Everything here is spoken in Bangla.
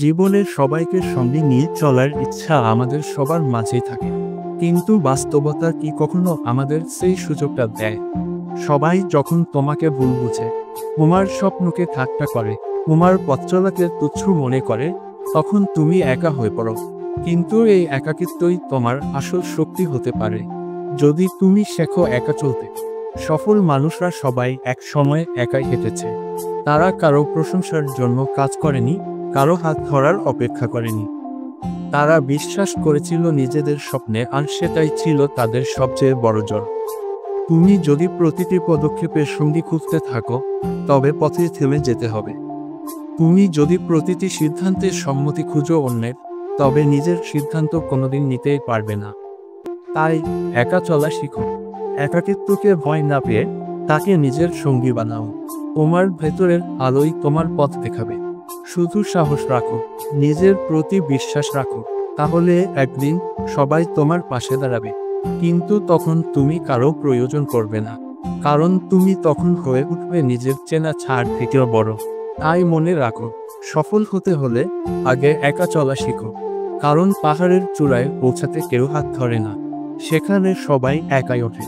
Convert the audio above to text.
জীবনের সবাইকে সঙ্গে নিয়ে চলার ইচ্ছা আমাদের সবার মাঝেই থাকে, কিন্তু বাস্তবতা কি কখনো আমাদের সেই সুযোগটা দেয়? সবাই যখন তোমাকে ভুল বুঝে, তোমার স্বপ্নকে ঠাট্টা করে, তোমার পথ চলাকে তুচ্ছ মনে করে, তখন তুমি একা হয়ে পড়ো। কিন্তু এই একাকিত্বই তোমার আসল শক্তি হতে পারে, যদি তুমি শেখো একা চলতে। সফল মানুষরা সবাই এক সময় একাই হেঁটেছে। তারা কারো প্রশংসার জন্য কাজ করেনি, কারো হাত ধরার অপেক্ষা করেনি। তারা বিশ্বাস করেছিল নিজেদের স্বপ্নে, আর সেটাই ছিল তাদের সবচেয়ে বড় জয়। তুমি যদি প্রতিটি পদক্ষেপের সঙ্গী খুঁজতে থাকো, তবে পথে থেমে যেতে হবে। তুমি যদি প্রতিটি সিদ্ধান্তের সম্মতি খুঁজো অন্যের, তবে নিজের সিদ্ধান্ত কোনোদিন নিতেই পারবে না। তাই একা চলা শিখো। একাকিত্বকে ভয় না পেয়ে তাকে নিজের সঙ্গী বানাও। তোমার ভেতরের আলোই তোমার পথ দেখাবে। শুধু সাহস রাখো, নিজের প্রতি বিশ্বাস রাখো, তাহলে একদিন সবাই তোমার পাশে দাঁড়াবে। কিন্তু তখন তুমি কারো প্রয়োজন করবে না, কারণ তুমি তখন হয়ে উঠবে নিজের চেনা ছাড় থেকেও বড়। তাই মনে রাখো, সফল হতে হলে আগে একা চলা শিখো। কারণ পাহাড়ের চূড়ায় পৌঁছাতে কেউ হাত ধরে না, সেখানে সবাই একাই ওঠে।